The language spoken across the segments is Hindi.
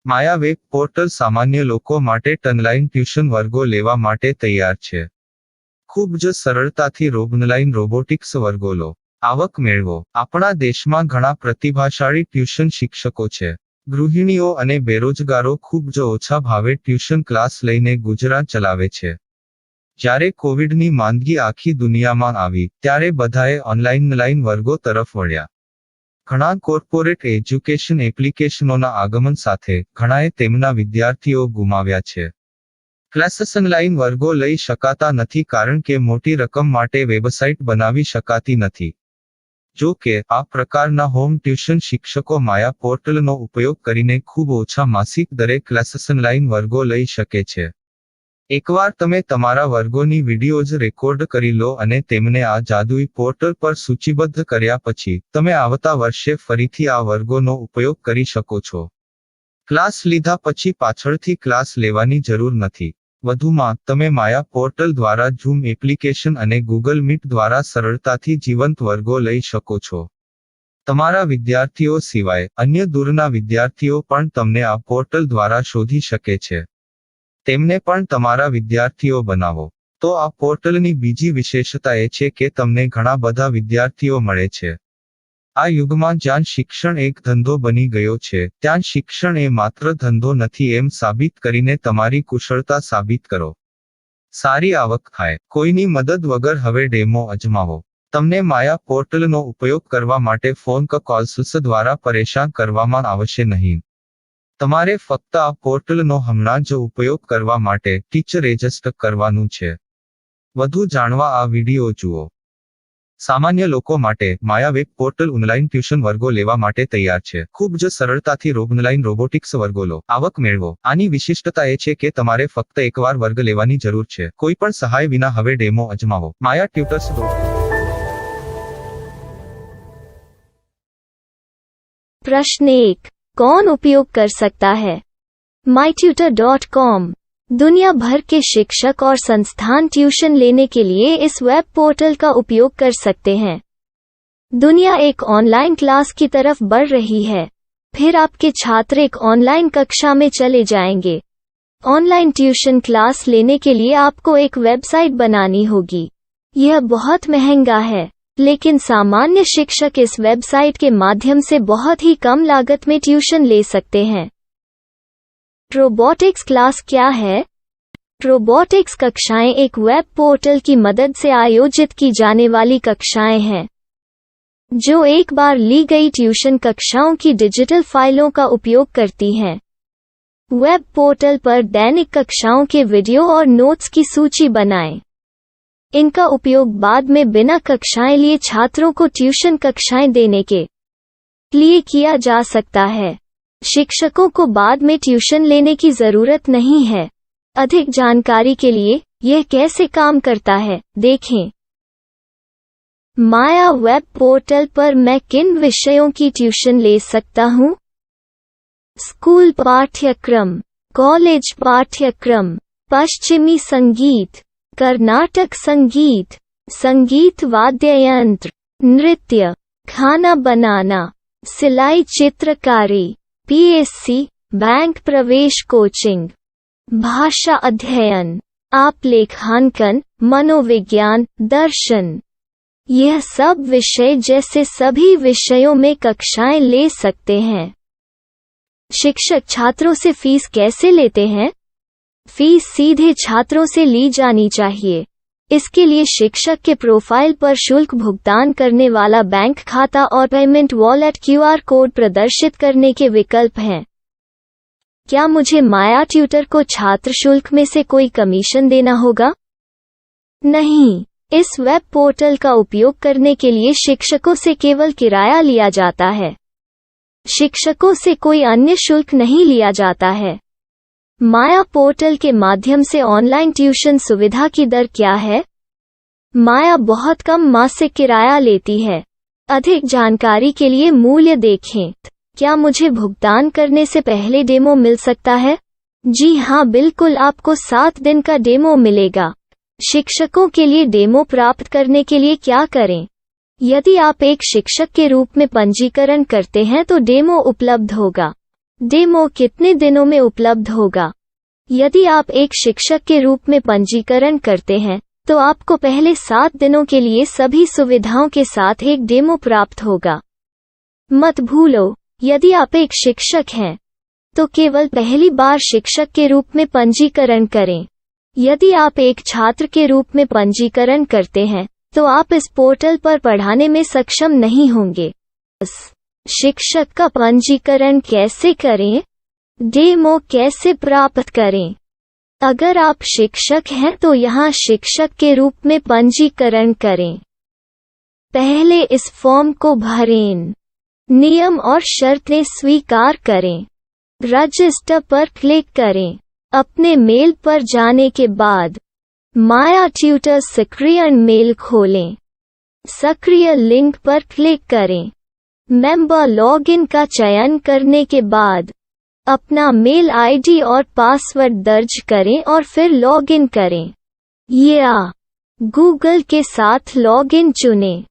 માયા વેબ પોર્ટલ સામાન્ય લોકો માટે ઓનલાઈન ટ્યુશન વર્ગો લેવા માટે તૈયાર છે. ખૂબ જ સરળતાથી ઓનલાઈન રોબોટિક્સ વર્ગો લો, આવક મેળવો. આપણા દેશમાં ઘણા પ્રતિભાશાળી ટ્યુશન શિક્ષકો છે. ગૃહિણીઓ અને બેરોજગારો ખૂબ જ ઓછા ભાવે ટ્યુશન ક્લાસ લઈને ગુજરાન ચલાવે છે. જ્યારે કોવિડની માંદગી આખી દુનિયામાં આવી ત્યારે બધાએ ઓનલાઈન વર્ગો તરફ વળ્યા. ઘણા કોર્પોરેટ એજ્યુકેશન એપ્લિકેશનોના આગમન સાથે ઘણાએ તેમના વિદ્યાર્થીઓ ગુમાવ્યા છે. ક્લાસીસ ઓનલાઈન વર્ગો લઈ શકાતા નથી કારણ કે મોટી રકમ માટે વેબસાઇટ બનાવી શકાતી નથી. જો કે આ પ્રકારના હોમ ટ્યુશન શિક્ષકો માયા પોર્ટલનો ઉપયોગ કરીને ખૂબ ઓછા માસિક દરે ક્લાસીસ ઓનલાઈન વર્ગો લઈ શકે છે. એકવાર તમે તમારા વર્ગોની વિડીયોઝ રેકોર્ડ કરી લો અને તેમને આ જાદુઈ પોર્ટલ પર સૂચિબદ્ધ કર્યા પછી તમે આવતા વર્ષે ફરીથી આ વર્ગોનો ઉપયોગ કરી શકો છો. ક્લાસ લીધા પછી પાછળથી ક્લાસ લેવાની જરૂર નથી. વધુમાં તમે માયા પોર્ટલ દ્વારા ઝૂમ એપ્લિકેશન અને ગૂગલ મીટ દ્વારા સરળતાથી જીવંત વર્ગો લઈ શકો છો. તમારા વિદ્યાર્થીઓ સિવાય અન્ય દૂરના વિદ્યાર્થીઓ પણ તમને આ પોર્ટલ દ્વારા શોધી શકે છે. તેમને પણ તમારા વિદ્યાર્થીઓ બનાવો. તો આ પોર્ટલની બીજી વિશેષતા એ છે કે તમને ઘણા બધા વિદ્યાર્થીઓ મળે છે. આ યુગમાં જ્યાં શિક્ષણ એક ધંધો બની ગયો છે ત્યાં શિક્ષણ એ માત્ર ધંધો નથી એમ સાબિત કરીને તમારી કુશળતા સાબિત કરો. સારી આવક થાય. કોઈની મદદ વગર હવે ડેમો અજમાવો. તમને માયા પોર્ટલનો ઉપયોગ કરવા માટે ફોન કોલ્સ દ્વારા પરેશાન કરવામાં આવશે નહીં. તમારે ફક્ત આ પોર્ટલનો હમણાં જ ઉપયોગ કરવા માટે ટીચર રજિસ્ટર કરવાનું છે. વધુ જાણવા આ વિડિયો જુઓ. સામાન્ય લોકો માટે માયા વેબ પોર્ટલ ઓનલાઈન ટ્યુશન વર્ગો લેવા માટે તૈયાર છે. ખૂબ જ સરળતાથી ઓનલાઈન રોબોટિક્સ વર્ગો લો, આવક મેળવો. આની વિશિષ્ટતા એ છે કે તમારે ફક્ત એકવાર વર્ગ લેવાની જરૂર છે. કોઈ પણ સહાય વિના હવે ડેમો અજમાવો. માયા ટ્યુટર્સ. प्रश्न 1. कौन उपयोग कर सकता है? mytutor.com दुनिया भर के शिक्षक और संस्थान ट्यूशन लेने के लिए इस वेब पोर्टल का उपयोग कर सकते हैं. दुनिया एक ऑनलाइन क्लास की तरफ बढ़ रही है. फिर आपके छात्र एक ऑनलाइन कक्षा में चले जाएंगे. ऑनलाइन ट्यूशन क्लास लेने के लिए आपको एक वेबसाइट बनानी होगी. यह बहुत महंगा है, लेकिन सामान्य शिक्षक इस वेबसाइट के माध्यम से बहुत ही कम लागत में ट्यूशन ले सकते हैं. रोबोटिक्स क्लास क्या है? रोबोटिक्स कक्षाएं एक वेब पोर्टल की मदद से आयोजित की जाने वाली कक्षाएं हैं, जो एक बार ली गई ट्यूशन कक्षाओं की डिजिटल फाइलों का उपयोग करती हैं. वेब पोर्टल पर दैनिक कक्षाओं के वीडियो और नोट्स की सूची बनाएं. इनका उपयोग बाद में बिना कक्षाएं लिए छात्रों को ट्यूशन कक्षाएं देने के लिए किया जा सकता है. शिक्षकों को बाद में ट्यूशन लेने की जरूरत नहीं है. अधिक जानकारी के लिए यह कैसे काम करता है देखें. माया वेब पोर्टल पर मैं किन विषयों की ट्यूशन ले सकता हूँ? स्कूल पाठ्यक्रम, कॉलेज पाठ्यक्रम, पश्चिमी संगीत, कर्नाटक संगीत, संगीत वाद्य यंत्र, नृत्य, खाना बनाना, सिलाई चित्रकारी, पीएससी, बैंक प्रवेश कोचिंग, भाषा अध्ययन, आलेखांकन, मनोविज्ञान, दर्शन. यह सब विषय जैसे सभी विषयों में कक्षाएं ले सकते हैं. शिक्षक छात्रों से फीस कैसे लेते हैं? फीस सीधे छात्रों से ली जानी चाहिए. इसके लिए शिक्षक के प्रोफाइल पर शुल्क भुगतान करने वाला बैंक खाता और पेमेंट वॉलेट क्यूआर कोड प्रदर्शित करने के विकल्प हैं. क्या मुझे माया ट्यूटर को छात्र शुल्क में से कोई कमीशन देना होगा? नहीं. इस वेब पोर्टल का उपयोग करने के लिए शिक्षकों से केवल किराया लिया जाता है. शिक्षकों से कोई अन्य शुल्क नहीं लिया जाता है. माया पोर्टल के माध्यम से ऑनलाइन ट्यूशन सुविधा की दर क्या है? माया बहुत कम मासिक किराया लेती है. अधिक जानकारी के लिए मूल्य देखें. क्या मुझे भुगतान करने से पहले डेमो मिल सकता है? जी हाँ, बिल्कुल. आपको 7 दिन का डेमो मिलेगा. शिक्षकों के लिए डेमो प्राप्त करने के लिए क्या करें? यदि आप एक शिक्षक के रूप में पंजीकरण करते हैं तो डेमो उपलब्ध होगा. डेमो कितने दिनों में उपलब्ध होगा? यदि आप एक शिक्षक के रूप में पंजीकरण करते हैं, तो आपको पहले 7 दिनों के लिए सभी सुविधाओं के साथ एक डेमो प्राप्त होगा। मत भूलो, यदि आप एक शिक्षक हैं, तो केवल पहली बार शिक्षक के रूप में पंजीकरण करें। यदि आप एक छात्र के रूप में पंजीकरण करते हैं, तो आप इस पोर्टल पर पढ़ाने में सक्षम नहीं होंगे। शिक्षक का पंजीकरण कैसे करें? डेमो कैसे प्राप्त करें? अगर आप शिक्षक हैं तो यहाँ शिक्षक के रूप में पंजीकरण करें। पहले इस फॉर्म को भरें। नियम और शर्तें स्वीकार करें। रजिस्टर पर क्लिक करें। अपने मेल पर जाने के बाद माया ट्यूटर सक्रिय मेल खोलें। सक्रिय लिंक पर क्लिक करें। मेंबर लॉगिन का चयन करने के बाद अपना मेल आईडी और पासवर्ड दर्ज करें और फिर लॉगिन करें या गूगल के साथ लॉगिन चुनें।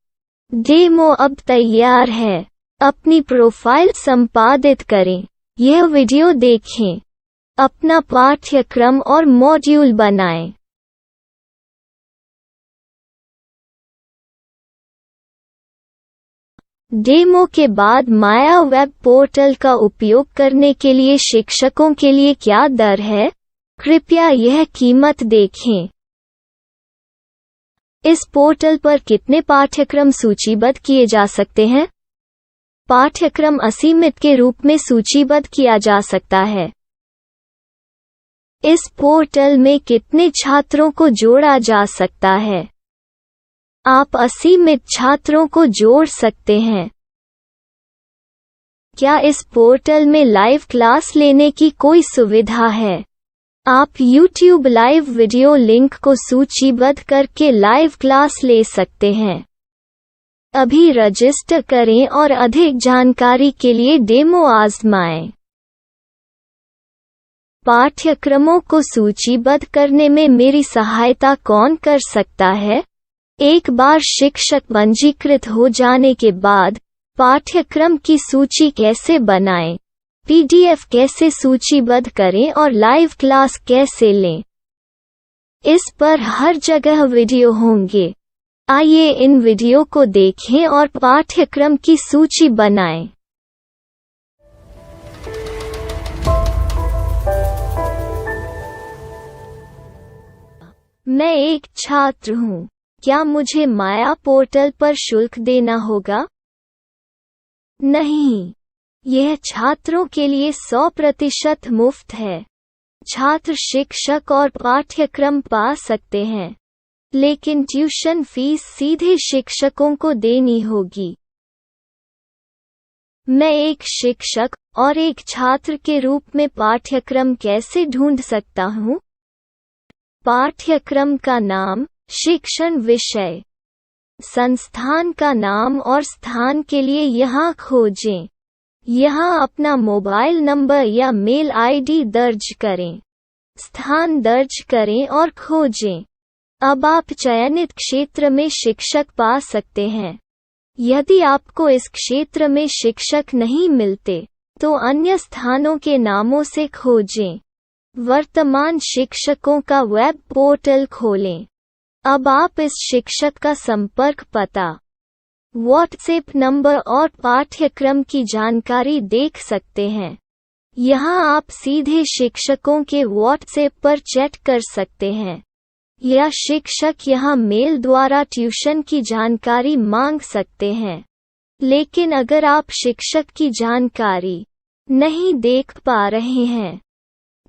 डेमो अब तैयार है। अपनी प्रोफाइल संपादित करें। यह वीडियो देखें। अपना पाठ्यक्रम और मॉड्यूल बनाएं। डेमो के बाद माया वेब पोर्टल का उपयोग करने के लिए शिक्षकों के लिए क्या दर है? कृपया यह कीमत देखें। इस पोर्टल पर कितने पाठ्यक्रम सूचीबद्ध किए जा सकते हैं? पाठ्यक्रम असीमित के रूप में सूचीबद्ध किया जा सकता है। इस पोर्टल में कितने छात्रों को जोड़ा जा सकता है? आप असीमित छात्रों को जोड़ सकते हैं। क्या इस पोर्टल में लाइव क्लास लेने की कोई सुविधा है? आप YouTube लाइव वीडियो लिंक को सूचीबद्ध करके लाइव क्लास ले सकते हैं। अभी रजिस्टर करें और अधिक जानकारी के लिए डेमो आजमाएं। पाठ्यक्रमों को सूचीबद्ध करने में मेरी सहायता कौन कर सकता है? एक बार शिक्षक पंजीकृत हो जाने के बाद पाठ्यक्रम की सूची कैसे बनाएं, PDF कैसे सूचीबद्ध करें और लाइव क्लास कैसे लें, इस पर हर जगह वीडियो होंगे। आइए इन वीडियो को देखें और पाठ्यक्रम की सूची बनाएं। मैं एक छात्र हूँ। क्या मुझे माया पोर्टल पर शुल्क देना होगा? नहीं, यह छात्रों के लिए 100% मुफ्त है। छात्र शिक्षक और पाठ्यक्रम पा सकते हैं, लेकिन ट्यूशन फीस सीधे शिक्षकों को देनी होगी। मैं एक शिक्षक और एक छात्र के रूप में पाठ्यक्रम कैसे ढूंढ सकता हूँ? पाठ्यक्रम का नाम, शिक्षण विषय, संस्थान का नाम और स्थान के लिए यहाँ खोजें। यहाँ अपना मोबाइल नंबर या मेल आईडी दर्ज करें। स्थान दर्ज करें और खोजें। अब आप चयनित क्षेत्र में शिक्षक पा सकते हैं। यदि आपको इस क्षेत्र में शिक्षक नहीं मिलते, तो अन्य स्थानों के नामों से खोजें। वर्तमान शिक्षकों का वेब पोर्टल खोलें। अब आप इस शिक्षक का संपर्क पता, व्हाट्सएप नंबर और पाठ्यक्रम की जानकारी देख सकते हैं। यहाँ आप सीधे शिक्षकों के व्हाट्सएप पर चैट कर सकते हैं, या शिक्षक यहाँ मेल द्वारा ट्यूशन की जानकारी मांग सकते हैं। लेकिन अगर आप शिक्षक की जानकारी नहीं देख पा रहे हैं,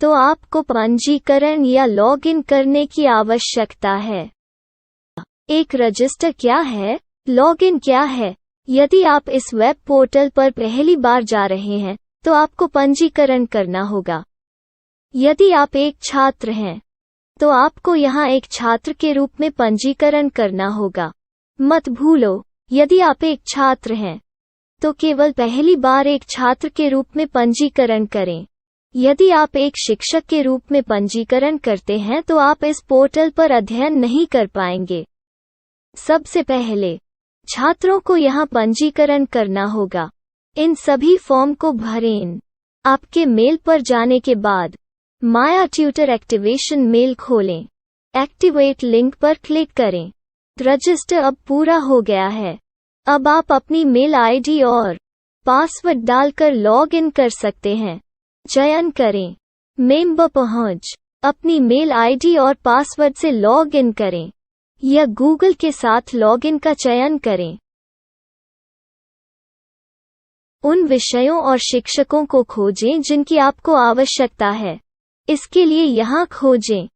तो आपको पंजीकरण या लॉगिन करने की आवश्यकता है। एक रजिस्टर क्या है? लॉगिन क्या है? यदि आप इस वेब पोर्टल पर पहली बार जा रहे हैं, तो आपको पंजीकरण करना होगा। यदि आप एक छात्र हैं, तो आपको यहाँ एक छात्र के रूप में पंजीकरण करना होगा। मत भूलो, यदि आप एक छात्र हैं, तो केवल पहली बार एक छात्र के रूप में पंजीकरण करें। यदि आप एक शिक्षक के रूप में पंजीकरण करते हैं तो आप इस पोर्टल पर अध्ययन नहीं कर पाएंगे। सबसे पहले छात्रों को यहाँ पंजीकरण करना होगा। इन सभी फॉर्म को भरें। आपके मेल पर जाने के बाद माया ट्यूटर एक्टिवेशन मेल खोलें। एक्टिवेट लिंक पर क्लिक करें। रजिस्टर अब पूरा हो गया है। अब आप अपनी मेल आईडी और पासवर्ड डालकर लॉग इन कर सकते हैं। चयन करें मेंबर पहुंच। अपनी मेल आईडी और पासवर्ड से लॉग इन करें या गूगल के साथ लॉग इन का चयन करें। उन विषयों और शिक्षकों को खोजें जिनकी आपको आवश्यकता है। इसके लिए यहाँ खोजें।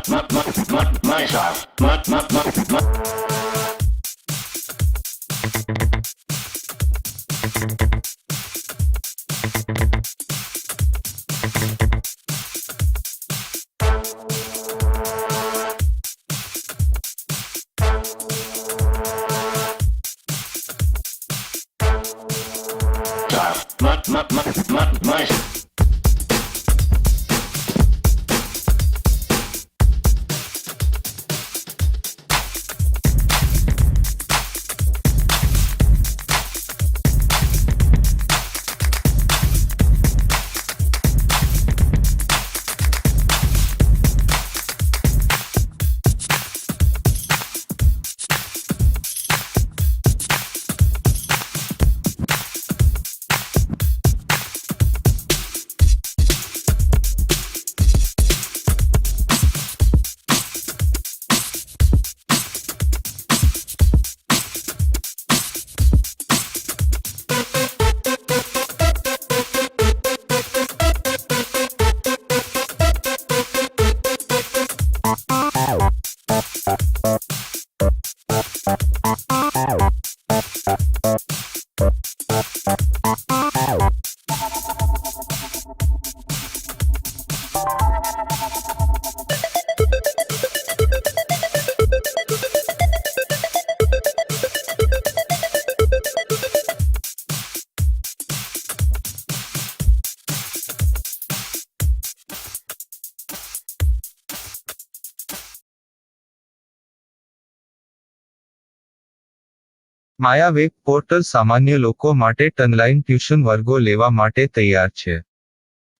My style. My Maya web portal સામાન્ય લોકો માટે ઓનલાઈન ટ્યુશન વર્ગો લેવા માટે તૈયાર છે.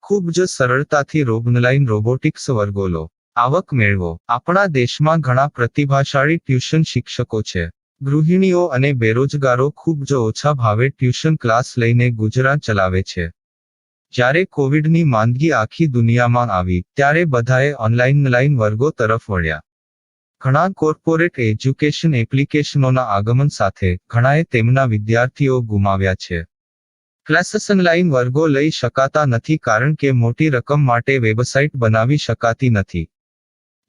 ખૂબ જ સરળતાથી ઓનલાઈન રોબોટિક્સ વર્ગો લો. આવક મેળવો. આપણા દેશમાં ઘણા પ્રતિભાશાળી ટ્યુશન શિક્ષકો છે. ગૃહિણીઓ અને બેરોજગારો ખૂબ જ ઓછા ભાવે ટ્યુશન ક્લાસ લઈને ગુજરાન ચલાવે છે. જ્યારે કોવિડની માંદગી આખી દુનિયામાં આવી ત્યારે બધાએ ઓનલાઈન વર્ગો તરફ વળ્યા. ઘણા કોર્પોરેટ એજ્યુકેશન એપ્લિકેશનોના આગમન સાથે ઘણાએ તેમના વિદ્યાર્થીઓ ગુમાવ્યા છે. ક્લાસીસ ઓનલાઈન વર્ગો લઈ શકાતા નથી કારણ કે મોટી રકમ માટે વેબસાઇટ બનાવી શકાતી નથી.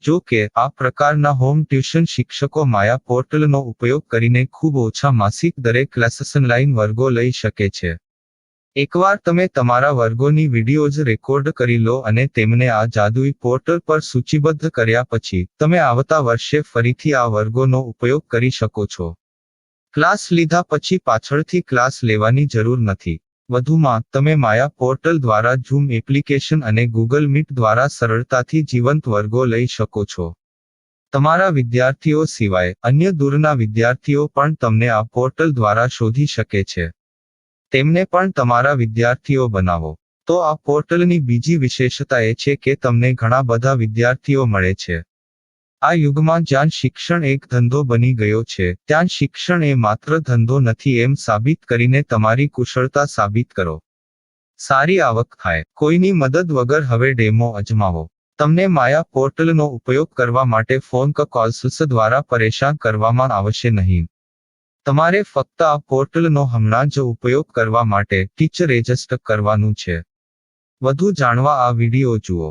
જો કે આ પ્રકારના હોમ ટ્યુશન શિક્ષકો માયા પોર્ટલનો ઉપયોગ કરીને ખૂબ ઓછા માસિક દરે ક્લાસીસ ઓનલાઈન વર્ગો લઈ શકે છે. એકવાર તમે તમારા વર્ગોની વિડીયોઝ રેકોર્ડ કરી લો અને તેમને આ જાદુઈ પોર્ટલ પર સૂચિબદ્ધ કર્યા પછી તમે આવતા વર્ષે ફરીથી આ વર્ગોનો ઉપયોગ કરી શકો છો. ક્લાસ લીધા પછી પાછળથી ક્લાસ લેવાની જરૂર નથી. વધુમાં તમે માયા પોર્ટલ દ્વારા ઝૂમ એપ્લિકેશન અને ગૂગલ મીટ દ્વારા સરળતાથી જીવંત વર્ગો લઈ શકો છો. તમારા વિદ્યાર્થીઓ સિવાય અન્ય દૂરના વિદ્યાર્થીઓ પણ તમને આ પોર્ટલ દ્વારા શોધી શકે છે. તેમને પણ તમારા વિદ્યાર્થીઓ બનાવો. તો આ પોર્ટલની બીજી વિશેષતા એ છે કે તમને ઘણા બધા વિદ્યાર્થીઓ મળે છે. આ યુગમાં જ્યાં શિક્ષણ એક ધંધો બની ગયો છે ત્યાં શિક્ષણ એ માત્ર ધંધો નથી એમ સાબિત કરીને તમારી કુશળતા સાબિત કરો. સારી આવક થાય. કોઈની મદદ વગર હવે ડેમો અજમાવો. તમને માયા પોર્ટલનો ઉપયોગ કરવા માટે ફોન કોલ્સ દ્વારા પરેશાન કરવામાં આવશે નહીં. તમારે ફક્ત આ પોર્ટલનો હમણાં જ ઉપયોગ કરવા માટે ટીચર રજિસ્ટર કરવાનું છે. વધુ જાણવા આ વિડિયો જુઓ.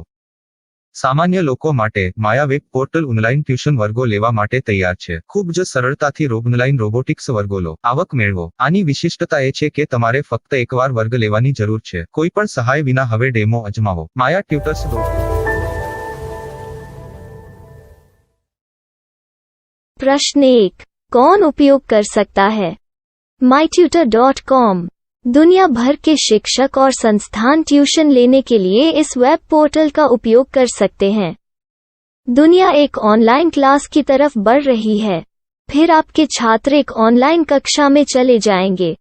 સામાન્ય લોકો માટે માયા વેબ પોર્ટલ ઓનલાઈન ટ્યુશન વર્ગો લેવા માટે તૈયાર છે. ખૂબ જ સરળતાથી ઓનલાઈન રોબોટિક્સ વર્ગો લો. આવક મેળવો. આની વિશિષ્ટતા એ છે કે તમારે ફક્ત એકવાર વર્ગ લેવાની જરૂર છે. કોઈ પણ સહાય વિના હવે ડેમો અજમાવો. માયા ટ્યુટર્સ. प्रश्न 1. कौन उपयोग कर सकता है? mytutor.com दुनिया भर के शिक्षक और संस्थान ट्यूशन लेने के लिए इस वेब पोर्टल का उपयोग कर सकते हैं. दुनिया एक ऑनलाइन क्लास की तरफ बढ़ रही है. फिर आपके छात्र एक ऑनलाइन कक्षा में चले जाएंगे.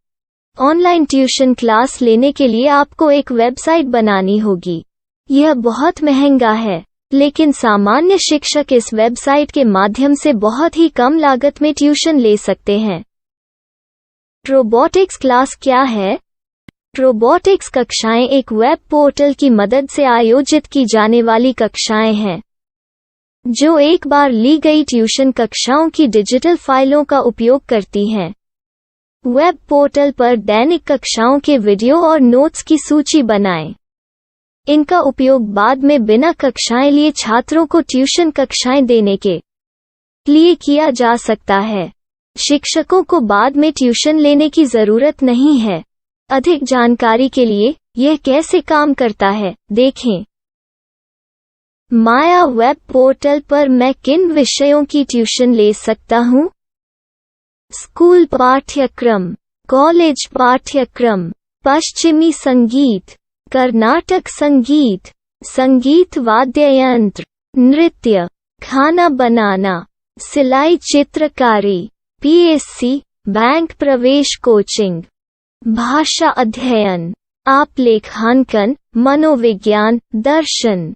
ऑनलाइन ट्यूशन क्लास लेने के लिए आपको एक वेबसाइट बनानी होगी. यह बहुत महंगा है, लेकिन सामान्य शिक्षक इस वेबसाइट के माध्यम से बहुत ही कम लागत में ट्यूशन ले सकते हैं. रोबोटिक्स क्लास क्या है? रोबोटिक्स कक्षाएं एक वेब पोर्टल की मदद से आयोजित की जाने वाली कक्षाएं हैं, जो एक बार ली गई ट्यूशन कक्षाओं की डिजिटल फाइलों का उपयोग करती हैं. वेब पोर्टल पर दैनिक कक्षाओं के वीडियो और नोट्स की सूची बनाएं. इनका उपयोग बाद में बिना कक्षाएं लिए छात्रों को ट्यूशन कक्षाएं देने के लिए किया जा सकता है। शिक्षकों को बाद में ट्यूशन लेने की जरूरत नहीं है। अधिक जानकारी के लिए यह कैसे काम करता है, देखें। माया वेब पोर्टल पर मैं किन विषयों की ट्यूशन ले सकता हूँ? स्कूल पाठ्यक्रम, कॉलेज पाठ्यक्रम, पश्चिमी संगीत, कर्नाटक संगीत, संगीत वाद्य यंत्र, नृत्य, खाना बनाना, सिलाई चित्रकारी, पीएससी, बैंक प्रवेश कोचिंग, भाषा अध्ययन, आप लेखांकन, मनोविज्ञान, दर्शन।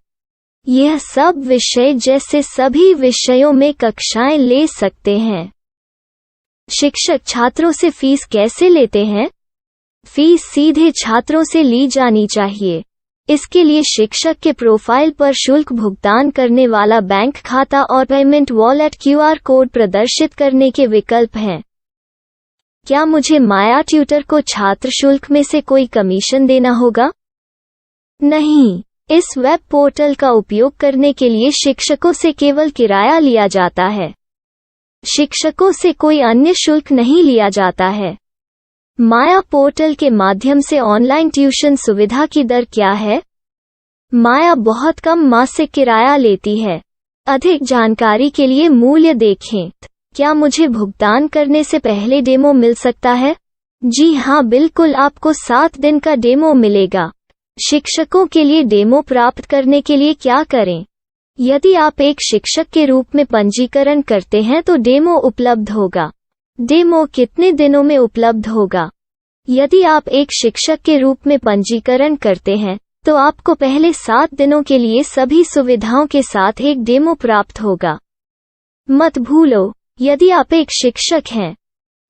यह सब विषय जैसे सभी विषयों में कक्षाएं ले सकते हैं। शिक्षक छात्रों से फीस कैसे लेते हैं? फीस सीधे छात्रों से ली जानी चाहिए। इसके लिए शिक्षक के प्रोफाइल पर शुल्क भुगतान करने वाला बैंक खाता और पेमेंट वॉलेट क्यूआर कोड प्रदर्शित करने के विकल्प हैं। क्या मुझे माया ट्यूटर को छात्र शुल्क में से कोई कमीशन देना होगा? नहीं, इस वेब पोर्टल का उपयोग करने के लिए शिक्षकों से केवल किराया लिया जाता है। शिक्षकों से कोई अन्य शुल्क नहीं लिया जाता है। माया पोर्टल के माध्यम से ऑनलाइन ट्यूशन सुविधा की दर क्या है? माया बहुत कम मासिक किराया लेती है। अधिक जानकारी के लिए मूल्य देखें। क्या मुझे भुगतान करने से पहले डेमो मिल सकता है? जी हाँ, बिल्कुल, आपको 7 दिन का डेमो मिलेगा। शिक्षकों के लिए डेमो प्राप्त करने के लिए क्या करें? यदि आप एक शिक्षक के रूप में पंजीकरण करते हैं तो डेमो उपलब्ध होगा। डेमो कितने दिनों में उपलब्ध होगा? यदि आप एक शिक्षक के रूप में पंजीकरण करते हैं तो आपको पहले 7 दिनों के लिए सभी सुविधाओं के साथ एक डेमो प्राप्त होगा। मत भूलो, यदि आप एक शिक्षक हैं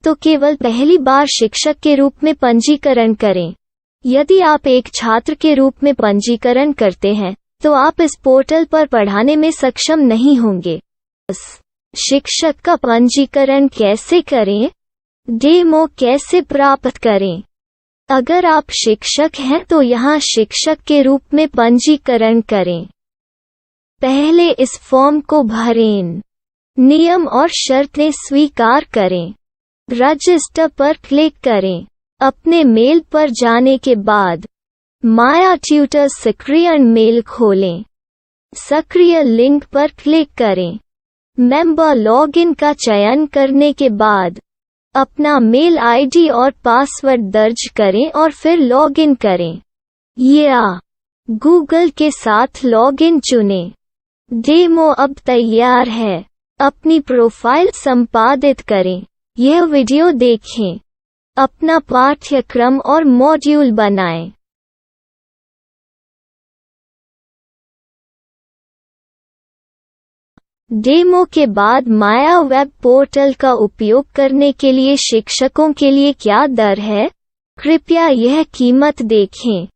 तो केवल पहली बार शिक्षक के रूप में पंजीकरण करें। यदि आप एक छात्र के रूप में पंजीकरण करते हैं तो आप इस पोर्टल पर पढ़ाने में सक्षम नहीं होंगे। शिक्षक का पंजीकरण कैसे करें? डेमो कैसे प्राप्त करें? अगर आप शिक्षक हैं तो यहाँ शिक्षक के रूप में पंजीकरण करें। पहले इस फॉर्म को भरें। नियम और शर्तें स्वीकार करें। रजिस्टर पर क्लिक करें। अपने मेल पर जाने के बाद माया ट्यूटर सक्रियण मेल खोलें। सक्रिय लिंक पर क्लिक करें। मेंबर लॉगिन का चयन करने के बाद अपना मेल आईडी और पासवर्ड दर्ज करें और फिर लॉगिन करें या गूगल के साथ लॉगिन चुनें। डेमो अब तैयार है। अपनी प्रोफाइल संपादित करें। यह वीडियो देखें। अपना पाठ्यक्रम और मॉड्यूल बनाएं। डेमो के बाद माया वेब पोर्टल का उपयोग करने के लिए शिक्षकों के लिए क्या दर है? कृपया यह कीमत देखें।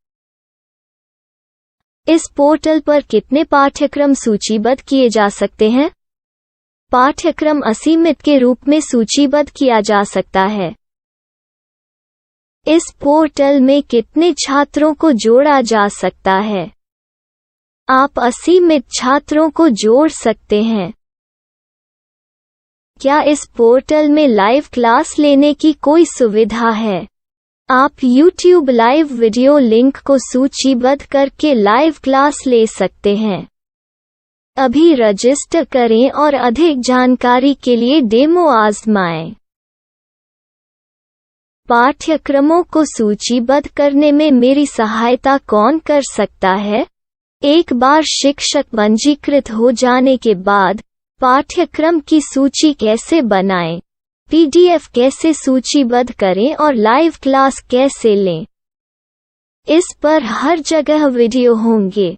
इस पोर्टल पर कितने पाठ्यक्रम सूचीबद्ध किए जा सकते हैं? पाठ्यक्रम असीमित के रूप में सूचीबद्ध किया जा सकता है। इस पोर्टल में कितने छात्रों को जोड़ा जा सकता है? आप असीमित छात्रों को जोड़ सकते हैं। क्या इस पोर्टल में लाइव क्लास लेने की कोई सुविधा है? आप YouTube लाइव वीडियो लिंक को सूचीबद्ध करके लाइव क्लास ले सकते हैं। अभी रजिस्टर करें और अधिक जानकारी के लिए डेमो आजमाएं। पाठ्यक्रमों को सूचीबद्ध करने में मेरी सहायता कौन कर सकता है? एक बार शिक्षक पंजीकृत हो जाने के बाद पाठ्यक्रम की सूची कैसे बनाएं, PDF कैसे सूचीबद्ध करें और लाइव क्लास कैसे लें, इस पर हर जगह वीडियो होंगे।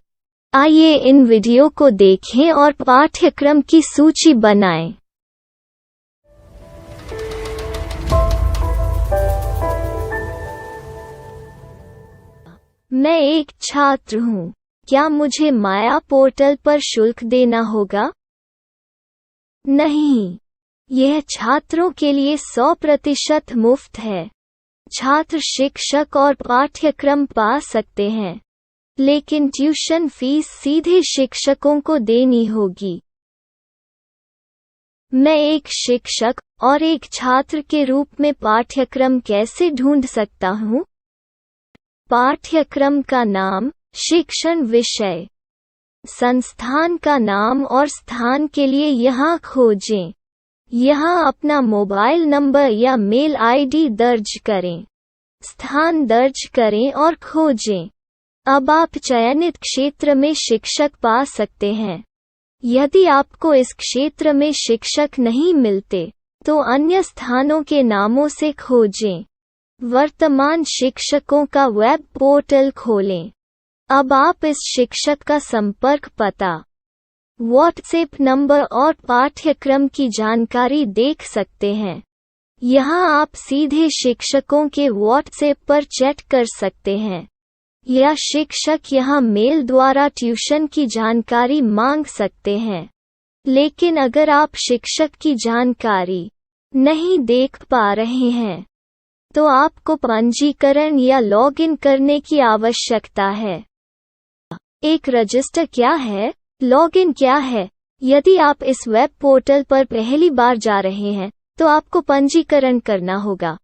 आइए इन वीडियो को देखें और पाठ्यक्रम की सूची बनाएं। मैं एक छात्र हूँ। क्या मुझे माया पोर्टल पर शुल्क देना होगा? नहीं, यह छात्रों के लिए 100% मुफ्त है। छात्र शिक्षक और पाठ्यक्रम पा सकते हैं। लेकिन ट्यूशन फीस सीधे शिक्षकों को देनी होगी। मैं एक शिक्षक और एक छात्र के रूप में पाठ्यक्रम कैसे ढूंढ सकता हूँ? पाठ्यक्रम का नाम, शिक्षण विषय, संस्थान का नाम और स्थान के लिए यहाँ खोजें। यहाँ अपना मोबाइल नंबर या मेल आईडी दर्ज करें। स्थान दर्ज करें और खोजें। अब आप चयनित क्षेत्र में शिक्षक पा सकते हैं। यदि आपको इस क्षेत्र में शिक्षक नहीं मिलते, तो अन्य स्थानों के नामों से खोजें। वर्तमान शिक्षकों का वेब पोर्टल खोलें। अब आप इस शिक्षक का संपर्क पता, व्हाट्सएप नंबर और पाठ्यक्रम की जानकारी देख सकते हैं। यहाँ आप सीधे शिक्षकों के व्हाट्सएप पर चैट कर सकते हैं, या शिक्षक यहाँ मेल द्वारा ट्यूशन की जानकारी मांग सकते हैं। लेकिन अगर आप शिक्षक की जानकारी नहीं देख पा रहे हैं, तो आपको पंजीकरण या लॉगिन करने की आवश्यकता है। एक रजिस्टर क्या है? लॉगिन क्या है? यदि आप इस वेब पोर्टल पर पहली बार जा रहे हैं, तो आपको पंजीकरण करना होगा।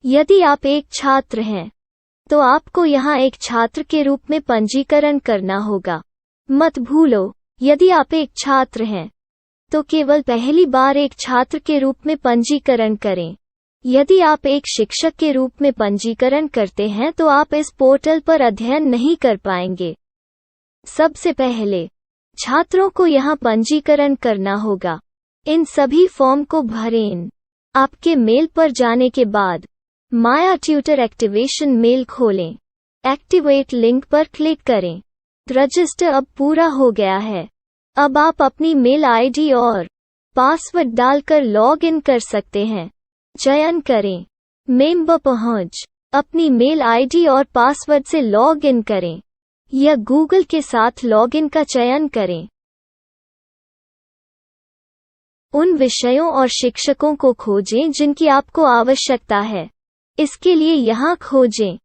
यदि आप एक छात्र हैं, तो आपको यहाँ एक छात्र के रूप में पंजीकरण करना होगा। मत भूलो, यदि आप एक छात्र हैं, तो केवल पहली बार एक छात्र के रूप में पंजीकरण करें। यदि आप एक शिक्षक के रूप में पंजीकरण करते हैं, तो आप इस पोर्टल पर अध्ययन नहीं कर पाएंगे। सबसे पहले छात्रों को यहाँ पंजीकरण करना होगा। इन सभी फॉर्म को भरें। आपके मेल पर जाने के बाद माया ट्यूटर एक्टिवेशन मेल खोलें। एक्टिवेट लिंक पर क्लिक करें। रजिस्टर अब पूरा हो गया है। अब आप अपनी मेल आईडी और पासवर्ड डालकर लॉग इन कर सकते हैं। चयन करें मेंबर पहुंच। अपनी मेल आईडी और पासवर्ड से लॉग इन करें, या गूगल के साथ लॉगिन का चयन करें। उन विषयों और शिक्षकों को खोजें जिनकी आपको आवश्यकता है। इसके लिए यहाँ खोजें।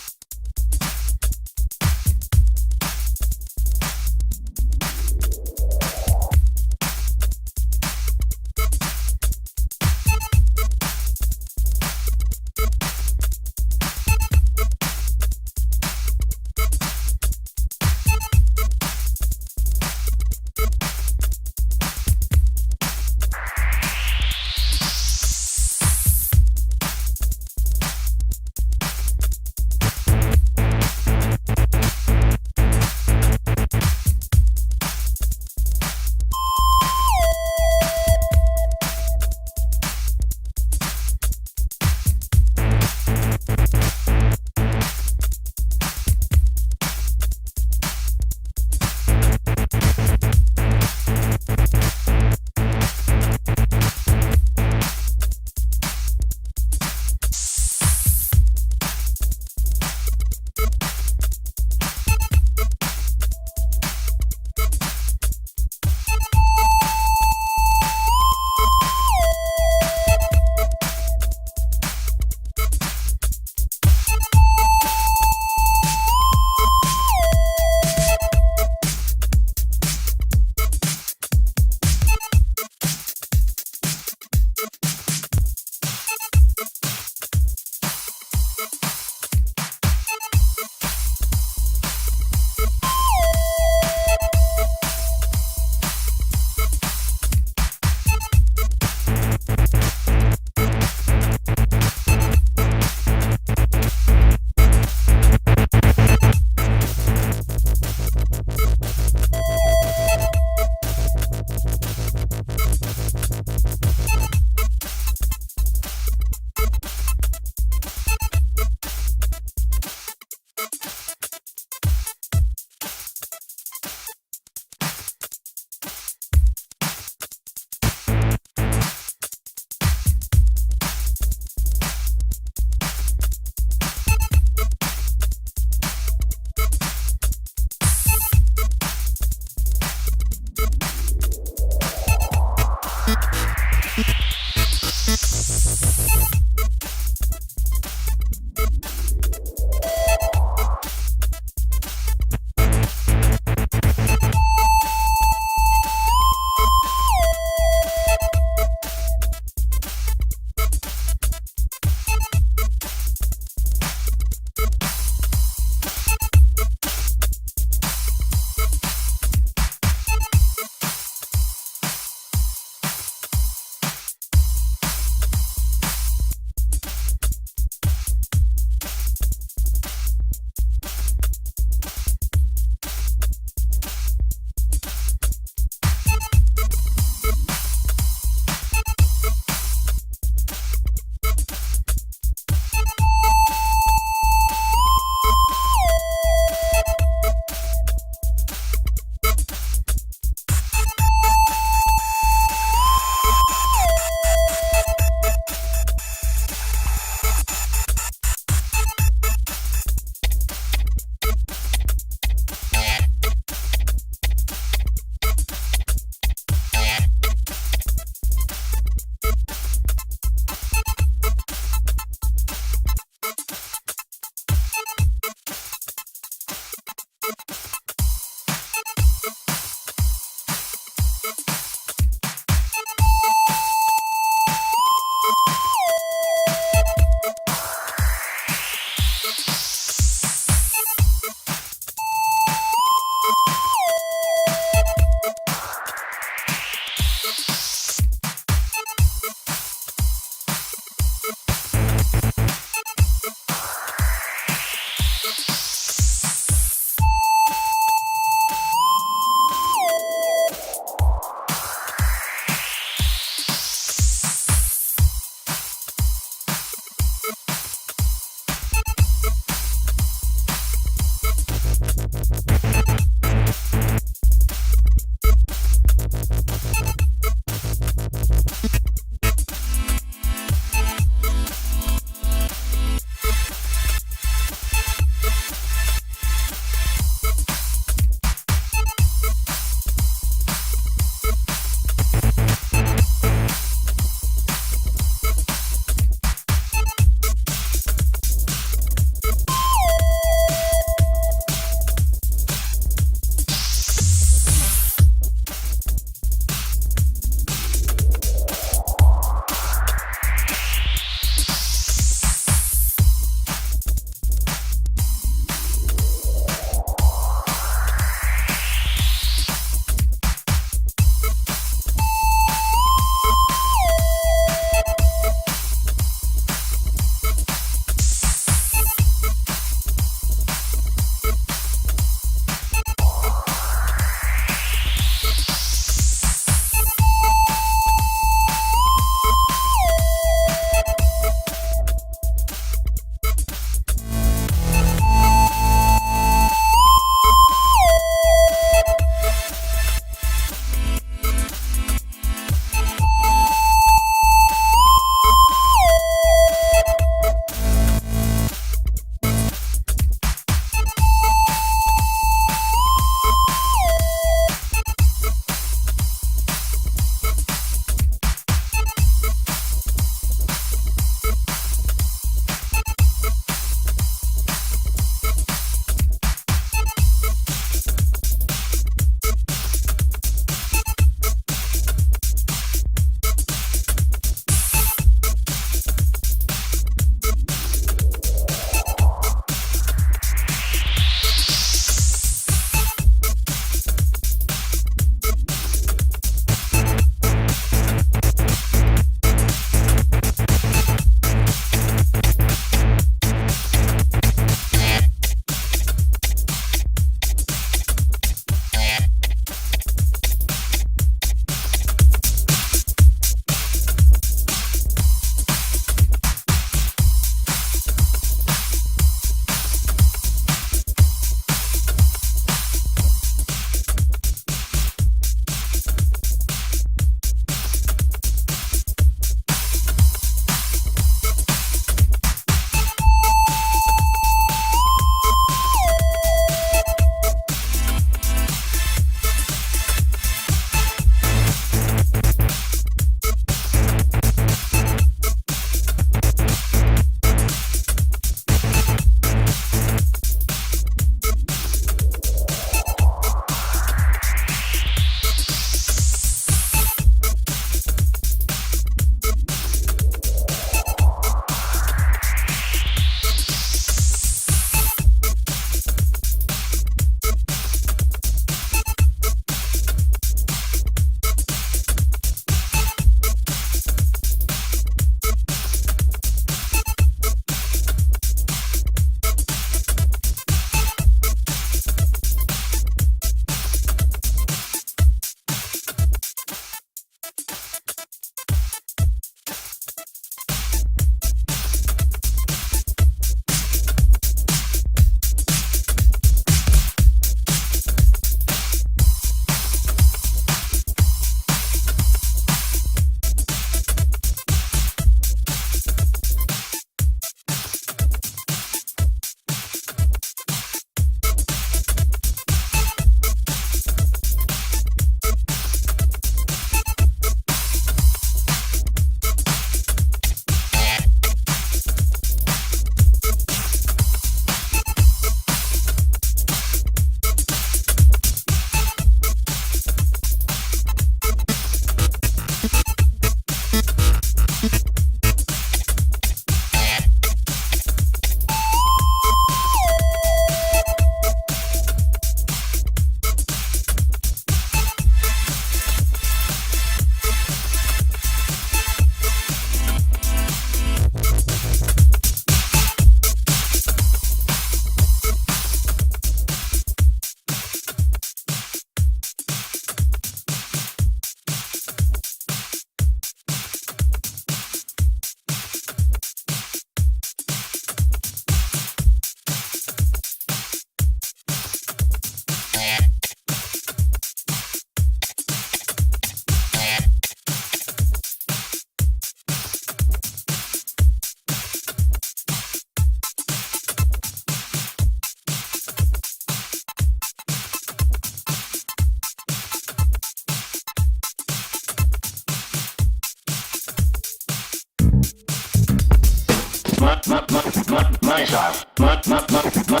Money shot. Money.